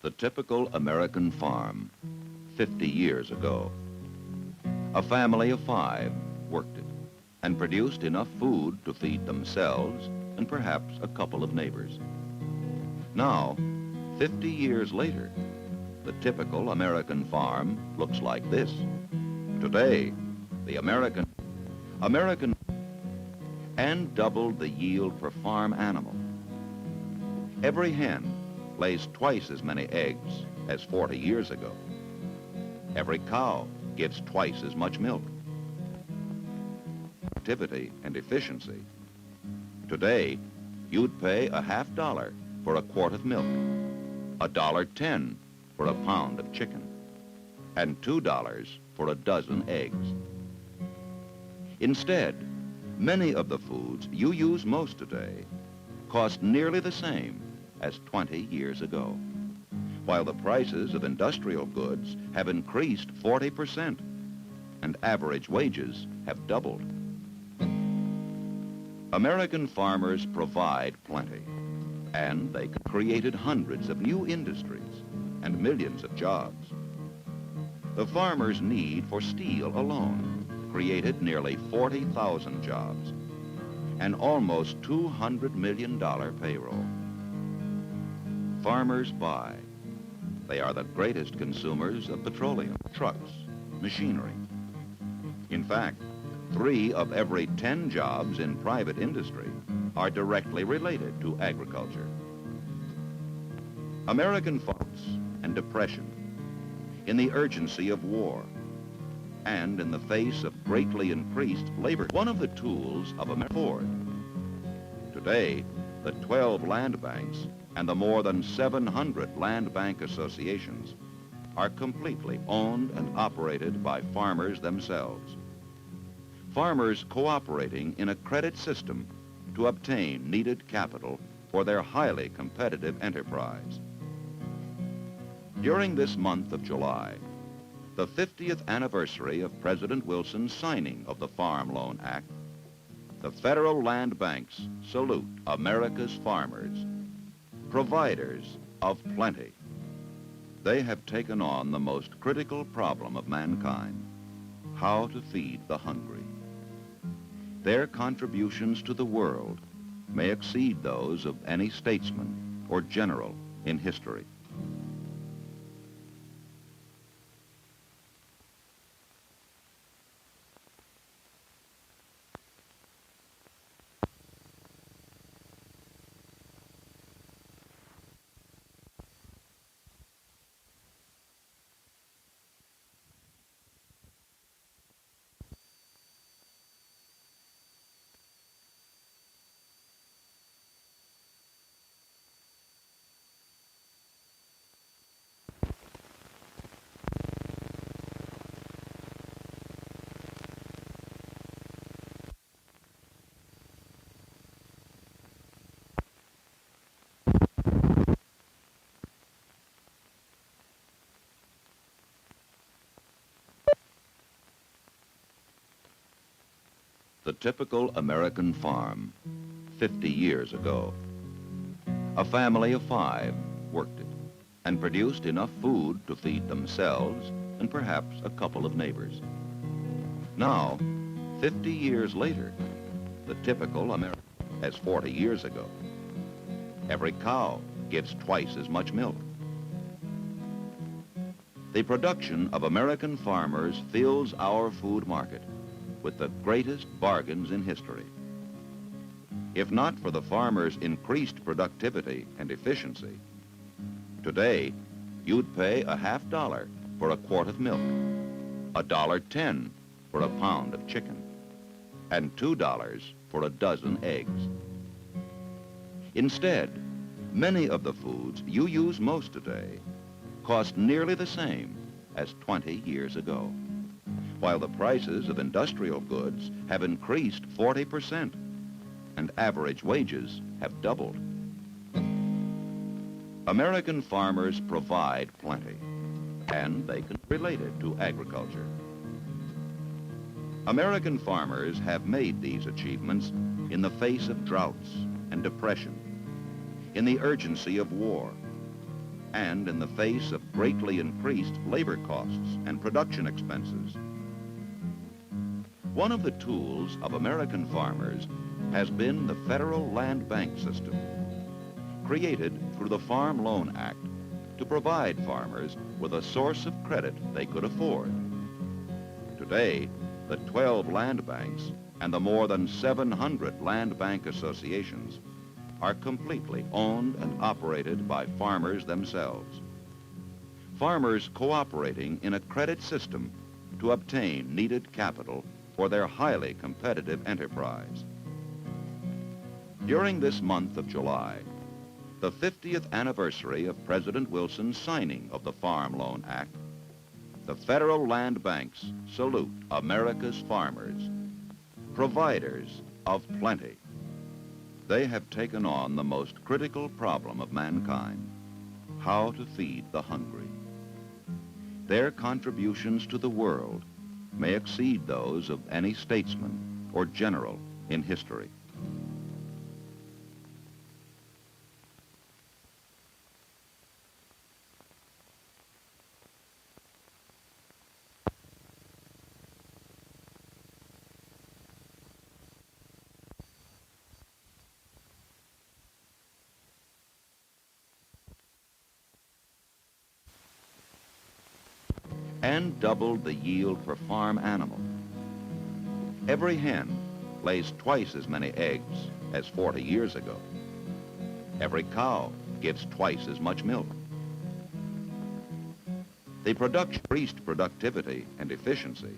The typical American farm, 50 years ago. A family of 5 worked it and produced enough food to feed themselves and perhaps a couple of neighbors. Now, 50 years later, the typical American farm looks like this. Today, the American and doubled the yield per farm animal. Every hen lays twice as many eggs as 40 years ago. Every cow gives twice as much milk. Activity and efficiency. Today, you'd pay a $0.50 for a quart of milk, $1.10 for a pound of chicken, and $2 for a dozen eggs. Instead, many of the foods you use most today cost nearly the same as 20 years ago, while the prices of industrial goods have increased 40% and average wages have doubled. American farmers provide plenty, and they created hundreds of new industries and millions of jobs. The farmers' need for steel alone created nearly 40,000 jobs and almost $200 million payroll. Farmers buy. They are the greatest consumers of petroleum, trucks, machinery. In fact, 3 of every 10 jobs in private industry are directly related to agriculture. American farms and depression, in the urgency of war, and in the face of greatly increased labor, one of the tools of American. Today, the 12 land banks and the more than 700 land bank associations are completely owned and operated by farmers themselves. Farmers cooperating in a credit system to obtain needed capital for their highly competitive enterprise. During this month of July, the 50th anniversary of President Wilson's signing of the Farm Loan Act, the federal land banks salute America's farmers, providers of plenty. They have taken on the most critical problem of mankind, how to feed the hungry. Their contributions to the world may exceed those of any statesman or general in history. The typical American farm, 50 years ago. A family of 5 worked it and produced enough food to feed themselves and perhaps a couple of neighbors. Now, 50 years later, the typical American as 40 years ago. Every cow gives twice as much milk. The production of American farmers fills our food market with the greatest bargains in history. If not for the farmers' increased productivity and efficiency, today you'd pay a $0.50 for a quart of milk, $1.10 for a pound of chicken, and $2 for a dozen eggs. Instead, many of the foods you use most today cost nearly the same as 20 years ago, while the prices of industrial goods have increased 40% and average wages have doubled. American farmers provide plenty, and they can relate it to agriculture. American farmers have made these achievements in the face of droughts and depression, in the urgency of war, and in the face of greatly increased labor costs and production expenses. One of the tools of American farmers has been the federal land bank system, created through the Farm Loan Act to provide farmers with a source of credit they could afford. Today, the 12 land banks and the more than 700 land bank associations are completely owned and operated by farmers themselves. Farmers cooperating in a credit system to obtain needed capital for their highly competitive enterprise. During this month of July, the 50th anniversary of President Wilson's signing of the Farm Loan Act, the federal land banks salute America's farmers, providers of plenty. They have taken on the most critical problem of mankind, how to feed the hungry. Their contributions to the world may exceed those of any statesman or general in history. And doubled the yield for farm animals. Every hen lays twice as many eggs as 40 years ago. Every cow gives twice as much milk. The increased productivity and efficiency